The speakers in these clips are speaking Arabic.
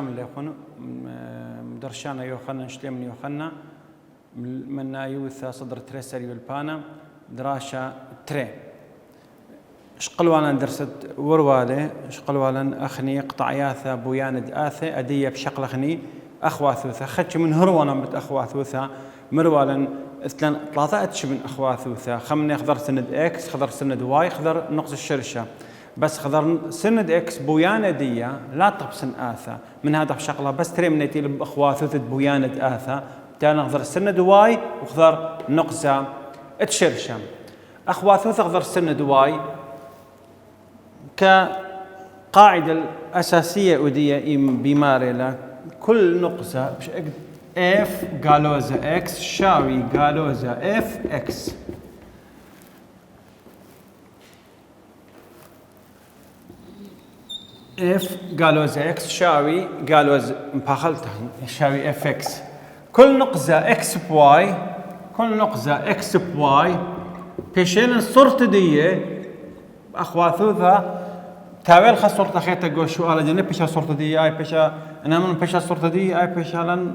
شامل يخون مدرشانا يوخنا نشلم يوخنا من يوثا صدر تريسر يولبانا دراشة تري شقلوالا درست ورواله شقلوالا أخني قطعياثا بوياند آثة أدية بشقل أخني أخواثوثا خدش من هروانا بت أخواثوثا مروالا اثلان ثلاثة من أخواثوثا خمني خضر سند إكس خضر سند واي خضر نقص الشرشة بس خضر سند إكس بويانا دية لا تبسن آثة من هذا بشقلها بس تري من يتيل بأخواثوثة بوياند آثة تانا خضر سند واي وخضر نقصة الشرشة أخواثوثا خضر سند واي كقاعدة الأساسية ودية بمارلة كل نقطة اف جالوزا اكس شاوي جالوزا اف اكس اف جالوزا اكس شاوي جالوز مباخلتها شاوي اف اكس كل نقطة اكس بواي كل نقطة اكس بواي بيشين الصورة دي أخواثوثا تاويل خا صورة خيتا جوشو على جنب بيشا صورة دي أي بيشا أنا من بيشا صورة دي أي بيشا لن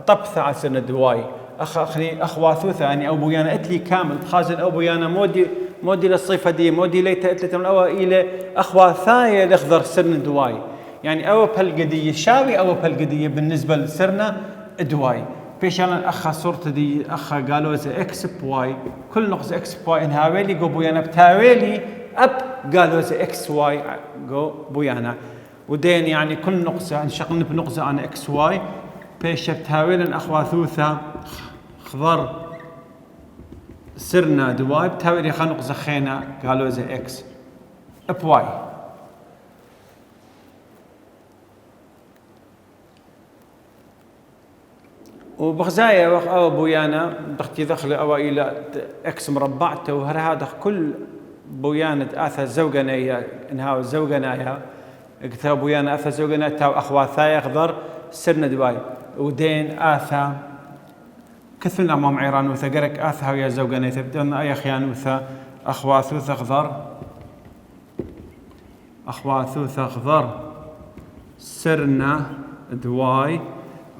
طبث على سنة دواي أخني أخواثوثا يعني أو بويانا إتلي كامل خازن أو بويانا مودي للصيفة دي مودي ليتا إتلي من أول إلى أخواثايا لخضر سن دواي يعني أو بالقدية شاوي أو بالقدية بالنسبة لسرنا دواي بيشان أخا صورة دي أخا قالوا إذا إكس بواي كل نقطة إكس بواي إنها ويلي جو بويانا بتاويلي أب قالوا إذا إكس واي جو بويانا ودين يعني كل نقطة انشقلنا بنقطة عن إكس واي بيش بتاويلا أخواثوثا خضر سرنا دواي بتاويلي خا نقطة خينا قالوا إذا إكس بواي وبغزايا أو بويانا بختي دخل أو إلى إكس مربعته وهر هذا كل بويانة آثا زوجنا إنها زوجنا كتاب بويانا آثا زوجنا تاو أخواثايا خضر سرنا دواي ودين آثا كثرنا أمام عيران وثقرك آثا ويا زوجنا تبدأنا أي خيان وثا أخواثوثا خضر أخواثوثا خضر سرنا دواي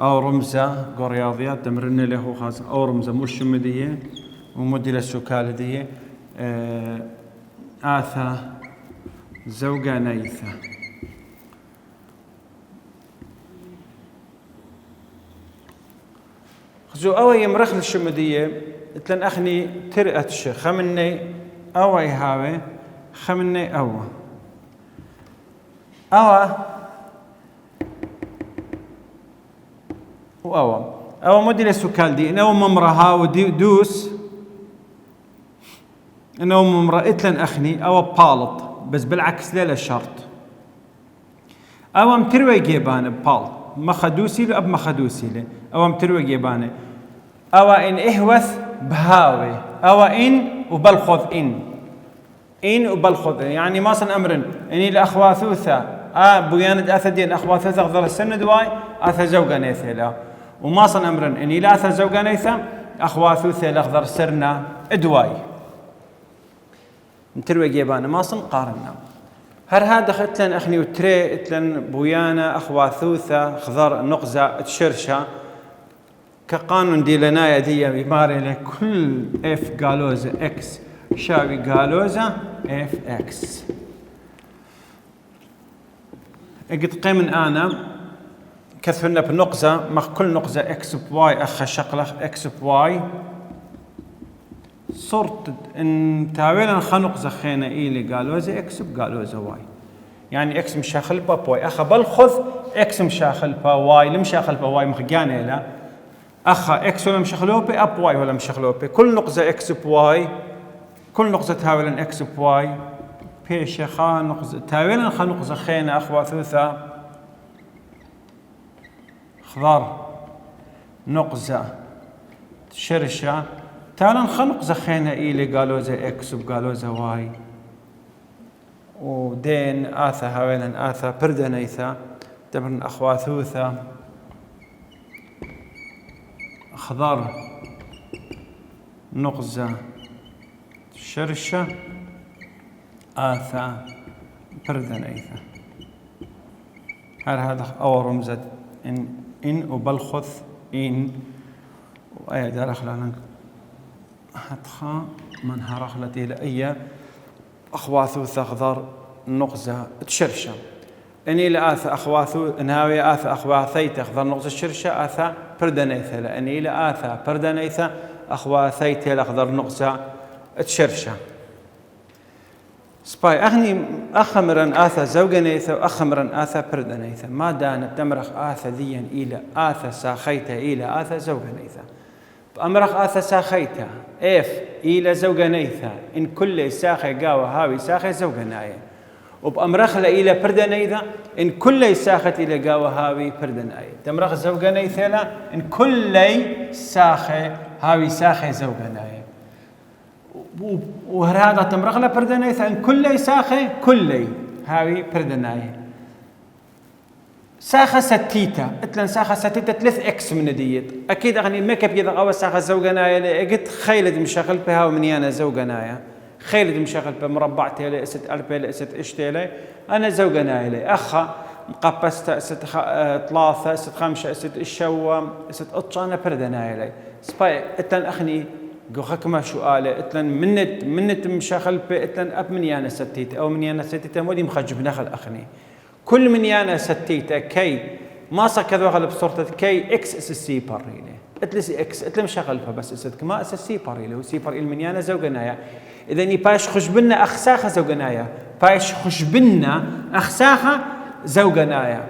أو رمزة قرياضيات تمرن له خاص أو رمزة مش مدية ومديلة السكالة دي آثا زوجة نيثة خزو أوي مرخل الشمدية تلن أخني ترأتش خمني أوي هاوي خمني أوى أو موديل السكال دي إنه ممرها ودي دوس إنه ممرأة إتلن أخني أو بالط بس بالعكس لا الشرط أو متروي جيبان بالط ما خدوسي له أب ما خدوسي له أو متروي جيبانه أو إن إهوث بهاوي أو إن وبلخذ إن وبلخذ يعني ما صن أمرن إني الأخواثوثا بوياند أثدين أخواثوثا غضر السن دواي أثا زوجة نيثلا وما صن أمرن إني لا أثا زوجة نيثا أخواثوثا الأخضر سرنا دواي متروي جيبانه ما صن قارنا هر هذا ختلن أخني وتري اتلن بويانا أخواثوثا خضر نقزة تشرشة كقانون دي لنايا دي بماري لكل اف جالوزا اكس شاوي جالوزا اف اكس قد قيمن انا كثرنا بنقزة مع كل نقزة اكس بواي اخ شقلة اكس بواي صرت ان تاويلا خنقزة خينا ايلي جالوزا اكس بجالوزا واي يعني اكس مشاخل با بواي اخ بالخذ اكس مشاخل با واي لمشاخل با واي مخجاني لا أخا إكس ولا مشخلوبي أب واي ولا مشخلوبي كل نقطة إكس بواي كل نقطة تاويلا إكس بواي بيش خا نقطة تاويلا خا نقطة خينا أخواثوثا خضار نقطة شرشة تاويلا خا نقطة خينا إيلي قالوزا إكس وقالوزا واي ودين آثا هاويلا آثا بردنيثا تبرن أخواثوثا خضار نقزة شرشة آثا بردنيثة هذا أو رمزة إن وبلخث إن وأي دارخ لنا حتخا من هرخلت إلى أي أخواثو ثغذر نقزة تشرشة إني لآث أخواثو ناوي آث أخواثي تخذر نقزة الشرشة آث بردنيثة لأني لآث بردنيثة أخواثي تخذر نقزة تشرشة سباي أغني أخمرا آثا زوجنيثا وأخمرا آثا بردنيثا ما دانت تمرخ آثا ذيا إلى آثا ساخيتا إلى آثا زوجنيثا أمرخ آثا ساخيتا إف إلى زوجنيثا إن كل ساخي قاوة هاوي ساخي زوجنايا وبأمرخ إلى بردنيثا إن كل ساخت إلى قاوة هاوي بردنايا تمرخ زوجنيثا لا إن كل ساخي هاوي ساخي زوجنايا وهذا تمرغله بردناي ثان كل ساخه كل هاوي بردناي ساخه ستيتا اتلن ساخه ستيتا 3 اكس من ديت اكيد اغني ميك اب اذا او ساخه زوجناي قلت خيلد مشغل بها ومني انا زوجناي خيلد مشغل بمربع تيلي است البي است اشتيلي انا زوجناي لي اخا مقبست است 3 است 5 است الشوام است اطشانه بردناي لي سباي اتلن اخني جوخك ما شو قال اتلن منت مشاخل اتلن اب من يانا ستيت او من يانا ستيت مودي مخجب نخل اخني كل من يانا ستيت كي ما سكذا غلب صورة كي اكس اس سي باريله اتلس اكس اتلم شغلها بس اسد ما اس سي باريله وسي باريل من يانا زوجنايا اذا ني باش خشبنا اخساخه زوجنايا باش خشبنا اخساخه زوجنايا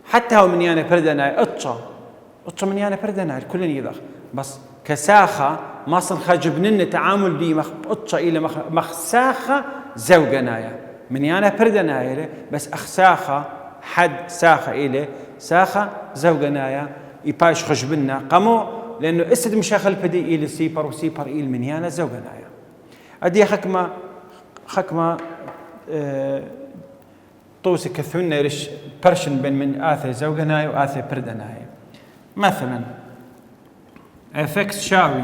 حتى هو من يانا بردنايا اطشا من يانا بردنايا الكل يضخ بس كساخه ما صن خجبنن تعامل بي مخطشه الى مخساخه زوجنايا من يانا بردنايا بس اخساخه حد ساخه الى ساخه زوجنايا يباش خجبنا قمو لانه اسد مشاخل بدي الى سيبر وسيبر الى من يانا زوجنايا ادي خكمه طوس كثونا يرش برشن بين من اثي زوجنايا واثي بردنايا مثلا افكس شاوي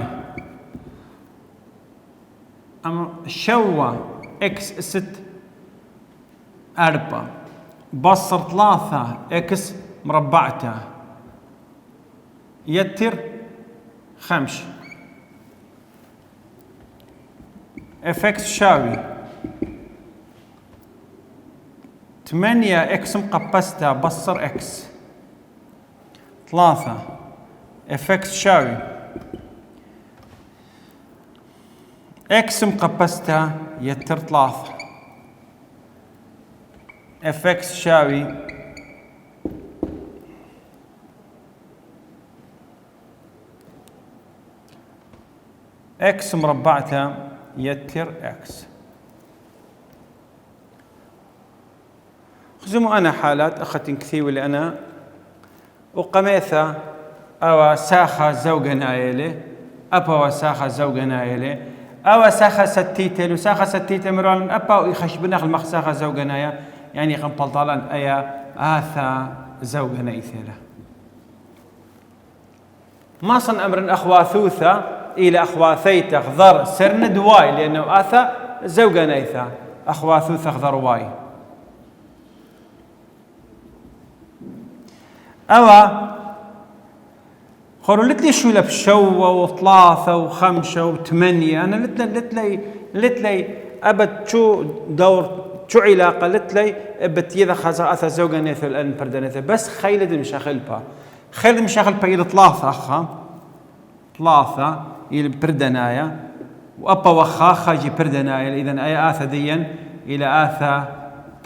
أما شوا إكس ست 4 بصر 3 إكس مربعته يتر 5 إكس شاوي 8 إكس مقبسته بصر إكس 3 إكس شاوي اكس مقبستها يتر 3 اف اكس شاوي اكس مربعتها يتر اكس خزموا انا حالات اخذت كثير اللي انا وقميثة او ساخة زوجة نايلة ابا وساخة زوجة نايلة أو ساخة ستيتة وساخة ستيتة مران أبا ويخشبنا المخساخة زوجنايا يعني قم بلطالان أيا آثا زوجنا إثيلا ما صن أمر أخواثوثة إلى أخواثيت خضر سرند واي لأنه آثا زوجنا إثا أخواثوثة خضر واي أو خورو لتلي شو لبشوة وثلاثة وخمسة وثمانية أنا لتلي أبد شو دور شو علاقة لتلي أبد يذا خزا أثا زوجة نيث الآن بردنيث بس خيلد مشاخلبها خيلد مشاخلبها إلى 3 أخا 3 إلى بردنايا وأبا وخا خاجي بردنايا إذا أي آثا ديا إلى آثا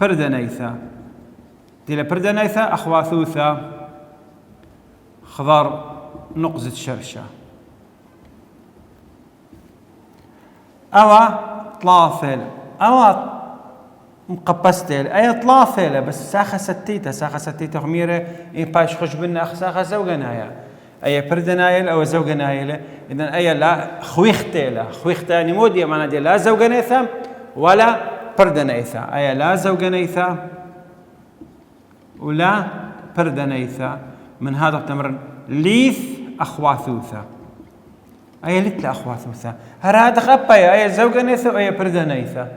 بردنيثا إلى بردنيثا أخواثوثا خضار نقزة شرشة أو 3 أو مقبستيل أي 3 بس ساخة ستيتة خميرة إن باش خش بنا ساخة زوجنايا أي بردنايل أو زوجنايل إذن أي لا خويختيلا يعني مودي معنى دي لا زوجنيثا ولا بردنيثا أي لا زوجنيثا ولا بردنيثا من هذا التمرين ليث أخواثوثا أي لتلا أخواثوثا هذا أبا يا أي زوجنيثا أي بردنيثا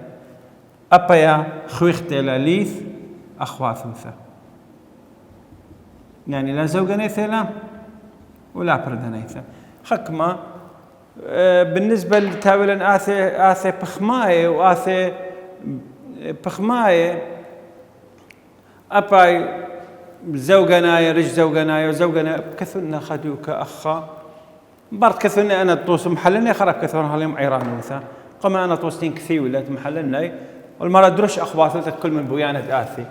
أبا يا خويختيلا ليث أخواثوثا يعني لا زوجة نيثلا ولا برد نيثا حكمة بالنسبة لتاولا آثي بخماية وآثي بخماية أباي زوجنا رج زوجنا وزوجنا كثرنا خدوك أخا برد كثرنا أنا توص محلنا خرب كثرنا هلهم عيران وثا قم أنا توصين كثير ولا محلنا والمرة درش أخواتك كل من بويانة آثي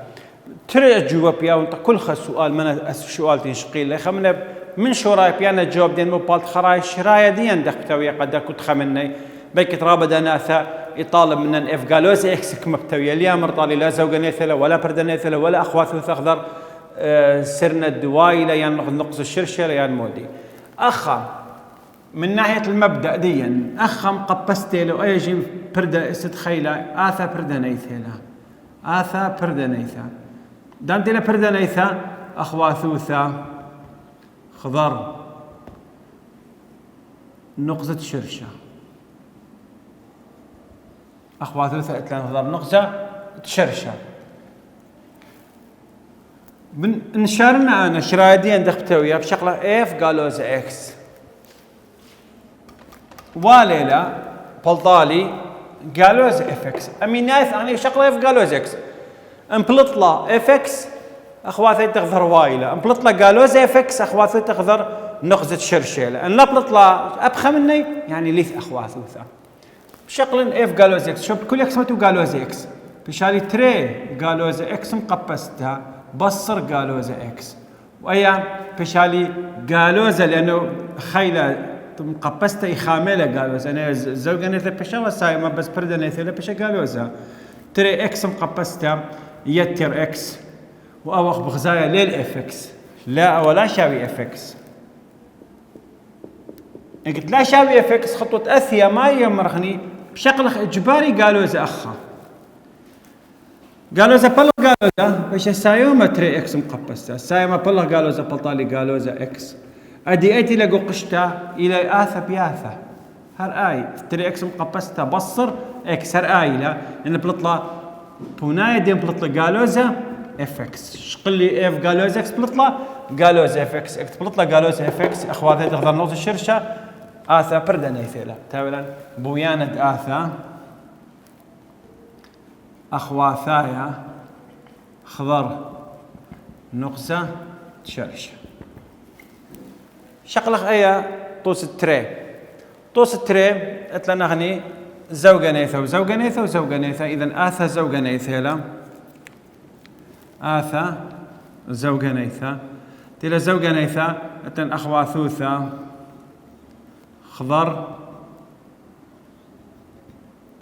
ترى الجواب يا وانت كل سؤال من السؤال تنشقي لي خمنا من شو رايك يعني الجواب دين مو بالت خراي شرايه دي عندك توي قد كنت خمني بيك ترابد انا يطالب من اف قالوز اكس كمبتوي اليوم مرطالي لا زوجة نيثله ولا برد نيثله ولا اخوات ثخضر سرنا الدوايله يعني نقص الشرشره يعني مودي اخا من ناحيه المبدا ديا اخا مقبستي له ايجي برد استخيله اثا برد نيثله اثا برد نيثا دانتي لا برد نيثا اخواثوثا خضر نقزة شرشة أخواتو ثلاثة خضر نقزة شرشة نشرنا أنا شرايدين دختوية بشغلة إف قالوا زي إكس واليلا بلطالي قالوا زي إف إكس أميناث أنا شغلة إف قالوا زي إكس أمبلطلا إف إكس اخواتي تغذر وايله امبلطلا قالوا زي فكس اخواتي تغذر نقزه شرشيله ان لبلطلا ابخى مني يعني ليث اخواتي وثا بشكل اف قالوا زي اكس شوف كل اكسمتو قالوا زي اكس بشالي تري قالوا زي اكس مقبستها بصر قالوا زي اكس وايا بشالي قالوا زي لانه خيله مقبستها يخامله قالوا زي انا زوجة نيثا بشا سايمه بس برده نيثا بشا قالوا زي تري اكس مقبستها يتر اكس وأوخ بغزايا للإف إكس لا ولا شاوي إف إكس قلت لا شاوي إف إكس خطوة أثيا ما يمرخني بشكل إجباري قالوا إذا أخا قالوا إذا بلغ قالوا إذا بش السايومة تري إكس مقبسة السايومة بلغ قالوا إذا بلطالي قالوا إذا إكس أدي أتي لقو قشتا إلى آثا بياثا هر آي تري إكس مقبسة بصر إكس هر آي لا إن بلطلا بوناية دين بلطلا قالوا إذا اف اكس شقل لي اف قالوز اكس بلطلا قالوز اف اكس اكس بلطلا قالوز اف اكس اخواتي تقدر نوز الشرشه اثا بردا نيثيلا تاولا بوياند اثا اخواثايا خضر نقزه شرشه شقلخ ايا طوس التري اتلنا غني زوجة نيثا وزوجة نيثا وزوجة نيثا اذا اثا زوجة نيثيلا آثا زوجة نيثا تلا زوجة نيثا أتن أخواثوثا خضر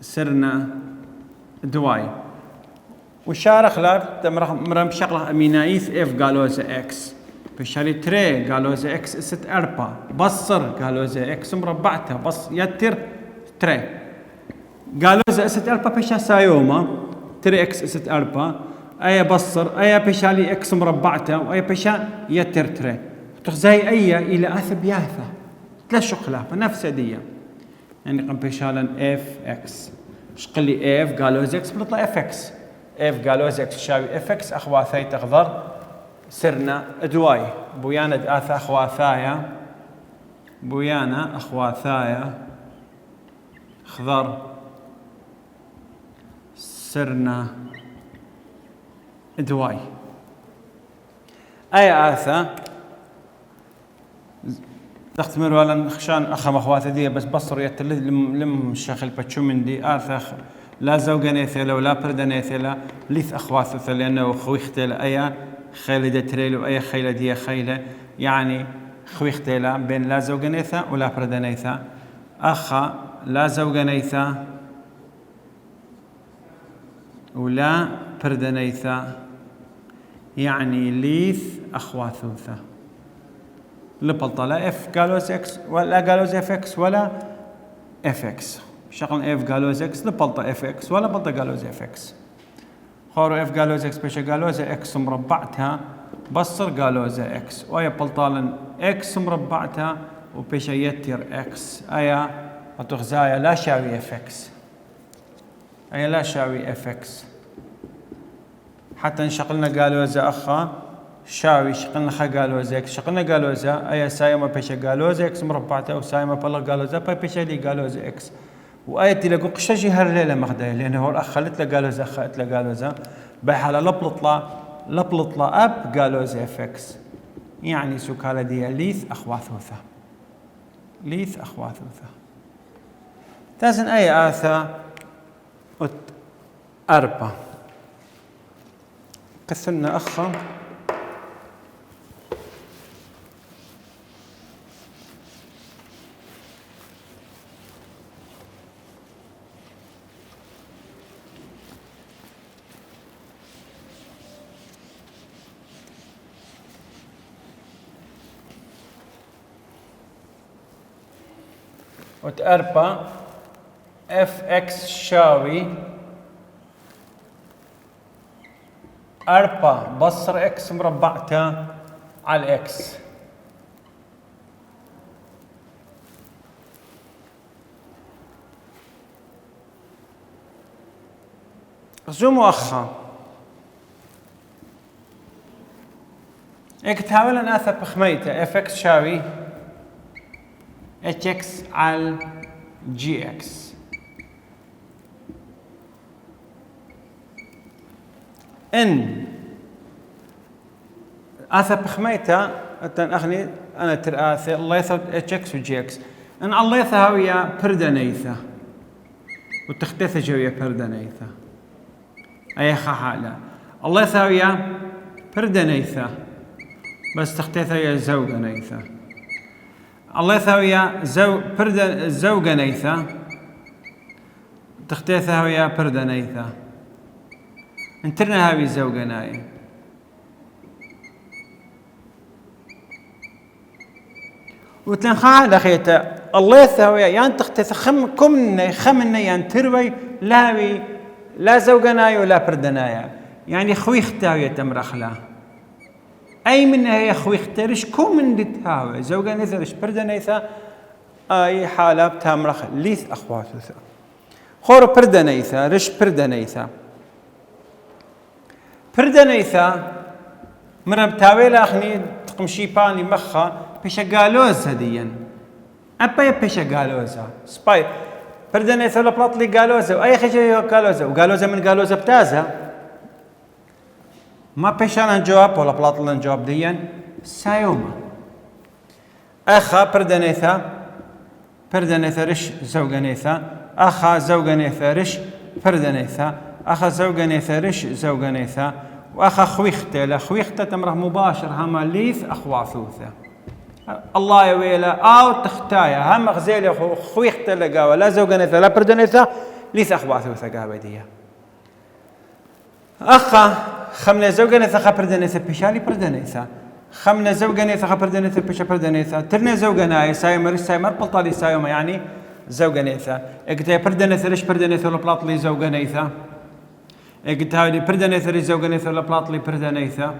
سرنا دواي وشارخ لا مرم شغله أمينايث إف قالوزا إكس بشاري تري قالوزا إكس است أربا بصر قالوزا إكس مربعتها بص يتر تري قالوزا است أربا بشا سايوما تري إكس است أربا أي بصر أي بشالي إكس مربعته وأي بشا يترتري تخزاي أي إلى أثب ياثا ثلاث شقلة بنفس دية يعني قم بشالا اف اكس شقلي اف قالوا زكس بنطلع اف اكس اف قالوا زكس شاوي اف اكس أخواثاي تغذر سرنا دواي بويانا آثا أخواثايا بويانا أخواثايا خضر سرنا دواي أي آثا تختمر ولا خشان أخم أخواتي دي بس بصر يتلذ لم شاخل بتشو من دي آثا لا زوجة نيثيلا ولا بردا نيثيلا ليث أخواث لأنه خويختيلا أي خيلة تريل وأي خيلة دي خيلة يعني خويختيلا بين لا زوجة نيثا ولا بردا نيثا أخا لا زوجة نيثا ولا بردا نيثا يعني ليث أخواثوثا لبلطة اف قالوز اكس ولا قالوز اف اكس ولا اف اكس شغل اف قالوز اكس لبلطة اف اكس ولا بلطة قالوز اف اكس خورو اف قالوز اكس بيش قالوز اكس مربعتها بصر قالوز اكس ويا بلطالن اكس مربعتها وبيش يتر اكس ايا وتغزايا لا شاوي اف اكس ايا لا شاوي اف اكس حتى انشقلنا قالوز اخا شاوي شقلنا خا قالوزا اكس شقلنا قالوزا اي سايما بيشا قالوزا اكس مربعته وسايما بلا قالوزا باي بيشا لي قالوزا اكس وايتي لقو قشاجي هالليله مخداي لانه هو الاخ خلت له قالوزا اخت له قالوزا بحاله لبلطلا اب قالوزا اف اكس يعني سكاله دي ليث اخواثوثا ليث اخواثوثا تازن اي اثا ات اربا كثرنا اخا وتأربا اف اكس شاوي أربا بصر اكس مربعته على الاكس زوم واخا اك تحاول ان اثب بخميته اف اكس شاوي اتش اكس على جي اكس ان اثب بخميته اخني انا تراثي الله يثبت اتش اكس وجي اكس ان الله يثاويه بردنيثه وتختث جويه بردنيثه اي حاله الله يثاويه بردنيثه بس تختث يا زوجة نيثه الله يثاويه زوجة نيثه تختثها ويا بردة نيثه انترنا هاوي زوجة ناي وتنخا لخيته الله يثاويه يعني تختث خمنا يعني تروي لاوي لا زوجناي ولا بردنايا يعني خوي ختاوية تمرخلا أي منها هي خوي ختارش كم من دتهاوي زوجنايثا رش بردنايثا أي حالة بتمرخ ليث أخواتها خور بردنايثا رش بردنايثا بردنايثا مرة بتاويلا أخني تقمشي باني مخا بيش قالوز هديا أبا بيش قالوزا سباي بردنا يثول بلاطلي قالوزة وأي خشية قالوزة وقالوزة من قالوزة بتازة ما بيشان نجواب ولا بلاطل نجواب ديا سايوما أخا بردنيثا رش زوجنيثا أخا زوجنيثا رش بردنيثا أخا زوجنيثا رش زوجنيثا وأخا خويختة تمره مباشر هما ليث أخواثوثة الله يويلا أو تختايا هم غزيلي خويختة لقاوة لا زوجنيثا لا بردنيثا ليث أخواثوثة قاوة ديا أخا خمنا زوجنيثا خا بردنيثا بيشالي بردنيثا خمنا زوجنيثا خا بردنيثا بيشا بردنيثا ترنا زوجناي سايمر بلطالي سايوما يعني زوجنيثا اقتي بردنيثا ليش بردنيثا ولا بلاطلي زوجنيثا قلت هاي بردنيثا ريش زوجنيثا ولا بلاطلي بردنيثا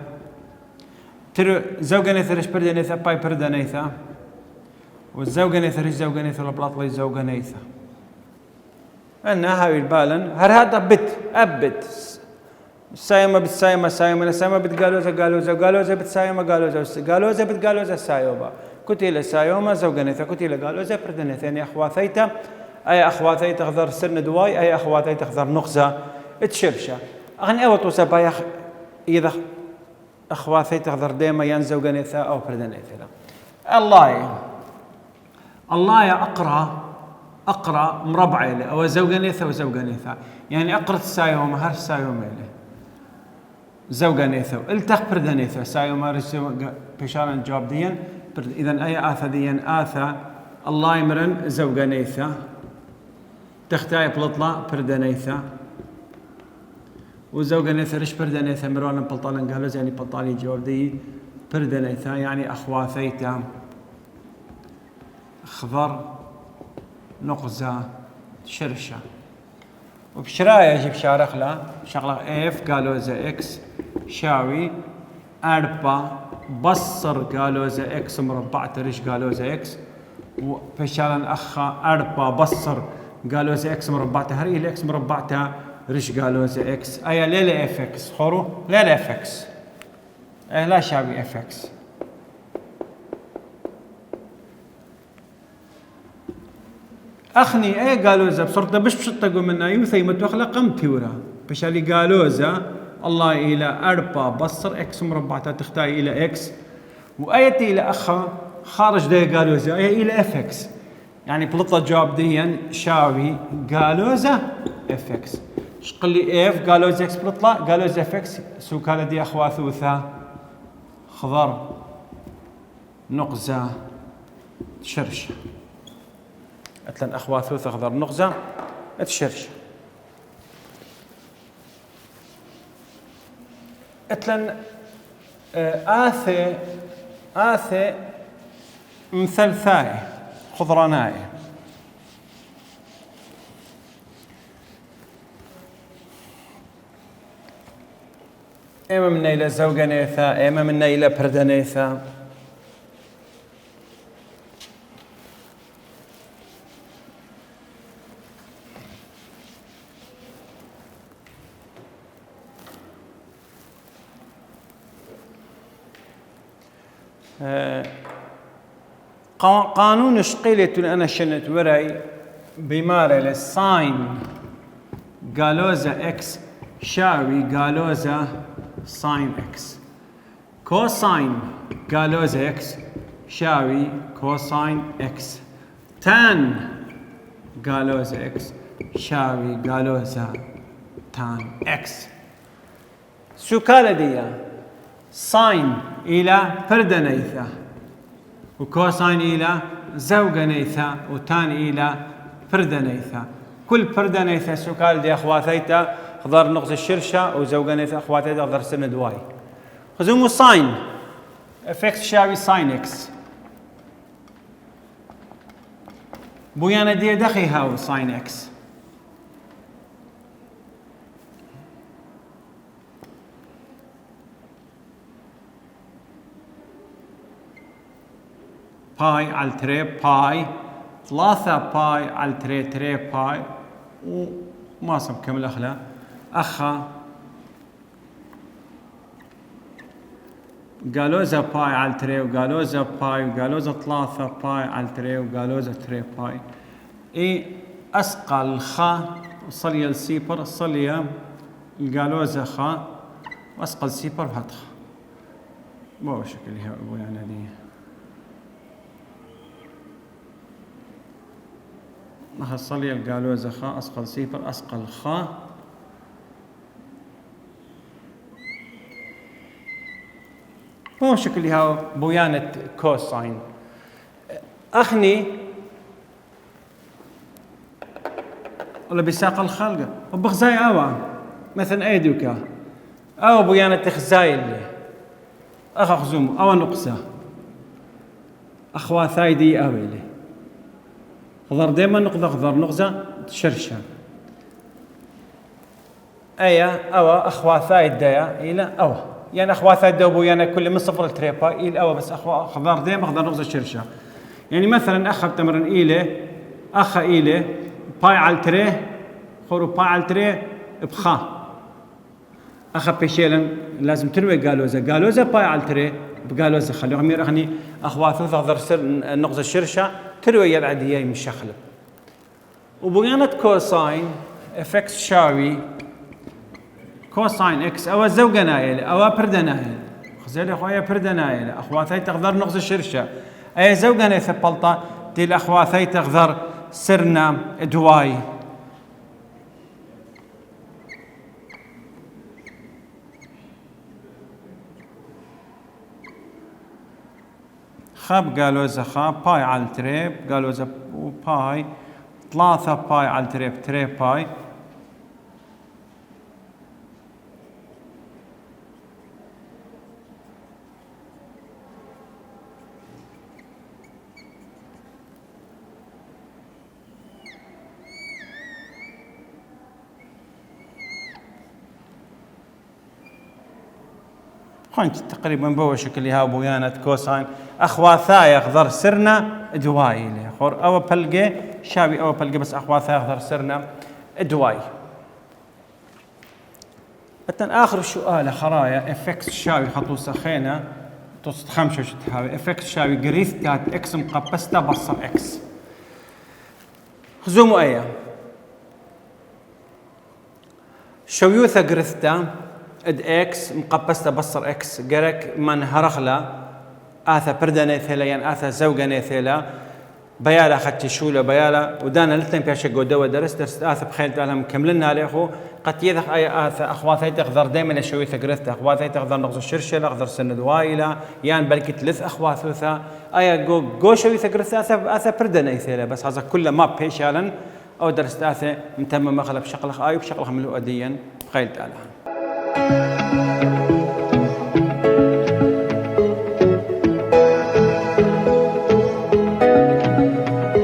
تر زوجنيثا ريش بردنيثا باي بردنيثا والزوجنيثا ريش زوجنيثا ولا بلاطلي زوجنيثا أنا هاي البالن هذا أبت سايمة بتسايمة سايمة سايمة بتقالوزة بتسايمة قالوزة بتقالوزة سايوبا كتيلة سايوما زوجنيثا كتيلة قالوزة بردنيثا يعني أخواثيتا أي أخواثيتا تخضر سرن دواي أي أخواثيتا تخضر نخزة تشرشة أغني أوتو سبايا إذا أخواثي تغذر ديما ينزو قنيثا أو بردنيثا الله يا أقرأ مربع إلي أو زوجنيثا وزوجنيثا يعني أقرأ السايوم هر السايوم إلي زوجنيثا التخ بردنيثا سايوم هر بشارا جواب ديا إذن أي آثا ديا آثا الله يمرن زوجنيثا تختاي بلطلا بردنيثا وزوجنيثا رش بردنيثا مرونا بلطالن قالوز يعني بلطالي جوردي بردنيثا يعني أخواثيتا خضر نقزة شرشة وبشرايا جيب شارخلا شغلة اف قالوزا اكس شاوي أربا بصر قالوزا اكس مربعة رش قالوزا اكس وفشالا أخا أربا بصر قالوزا اكس مربعة هري الاكس مربعة رش قالوزا اكس اي ليلة اف اكس خورو ليلة اف اكس لا شاوي اف اكس. اخني اي قالوزا بصرت بش بشطقوا منا يوثي متوخلا قم تيورا بشالي قالوزا الله الى اربا بصر اكس مربعتها تختاي الى اكس وايتي الى اخا خارج دي قالوزا اي الى اف اكس يعني بلطة جواب ديا شاوي قالوزا اف اكس شقل لي اف قالوزا اكس بلطة قالوزا اف اكس سوكالة دي اخوا ثوثا خضر نقزة شرش اتلن اخوا ثوثا خضر نقزة تشرش اتلن آثي مثلثاي خضراناي إما من إلى زوجنيثا إما من إلى بردنيثا قانون شقيلة أنا شنت وراي بمارة للساين قالوزا إكس شاوي قالوزا ساين إكس كوساين قالوزا إكس شاوي كوساين إكس تان قالوزا إكس شاوي قالوزا تان إكس سوكالة ديا ساين إلى بردنيثا وكوساين إلى زوجنيثا وتان إلى بردنيثا كل بردنيثا سوكال دي أخواتيتا خضار نقص الشرشة وزوجنيثا أخواتيتا خضار سن دواي خزومو ساين اف اكس شاوي ساين اكس بويانا دي دخي هاو ساين اكس باي على تري باي 3 باي على تري باي وما صب كم أخلا أخا قالوزا باي على تري وقالوزا باي وقالوزا 3 باي على تري وقالوزا تري باي إي أسقل خا صلي السيبر صلي القالوزا خا وأسقل سيبر هاتخ مو شكلها أبو يعني دي نحصل القالوزة خا أسقل سيبر أسقل خا هو شكلها بويانة كوساين أخني ولا بساق الخلق وبخزاي أوا مثلا أيدوكا أو بويانة تخزاي اللي أخ خزوم أو نقصة أخوا ثايدي أويلي خضر ديما نقضى خضر نغزة شرشة أيا أوا أخوا ثايد دايا إلى أوا يعني أخوا ثايد دوبو يعني كل من صفر التريبا إلى أوا بس أخوا خضر ديما خضر نغزة شرشة يعني مثلا أخا بتمرن إلى أخا إلى باي على التري خورو باي على التري بخا أخا بيشيلن لازم تروي قالوزة باي على التري بقالوزة خليهم يرغني أخوا ثوث خضر سر نغزة شرشة تروي يلعدي من شخلب وبيانة كوساين اف اكس شاوي كوساين اكس او الزوجة نايل او برده نايل خزيل اخويا برده نايل اخواتي تقدر نغز الشرشة اي زوجة نايل ثبلطة دي الاخواتي تقدر سرنا دواي خاب قالوزا خاب باي على التريب قالوزا وباي 3 باي على التريب تري باي خانت تقريبا بو شكل ها بويانة كوساين اخواثا يخضر سرنا دواي لي خور او بلقي شابي او بلقي بس اخواثا يخضر سرنا دواي بتن آخر سؤال خرايا اف اكس شاوي خطو سخينة توسط خمسة شو تحاوي اف اكس شاوي جريثتا اكس مقبستا بصر اكس خزوموا ايا شويوثا جريثتا اد اكس مقبستا بصر اكس جرك من هرخلا آثا بردنا ثيلا يعني آثا زوجنا ثيلا بيالا خدت شوله بيالا ودانا لتن بيش جودوا درست آثا بخيل تعلم كملنا عليه أخو قد يذخ أي آثا أخواتي تقدر دائما شوي ثقرثة أخواتي تقدر نقص الشرشلة أقدر سند وايلة يعني بلكي ثلاث أخوات ثلاثة أي جو شوي ثقرثة آثا بردنا يثيلا بس هذا كله ما بيشالا أو درست آثا متمم مخلب شغلة آي وبشغلة من الأديا بخيل تعلم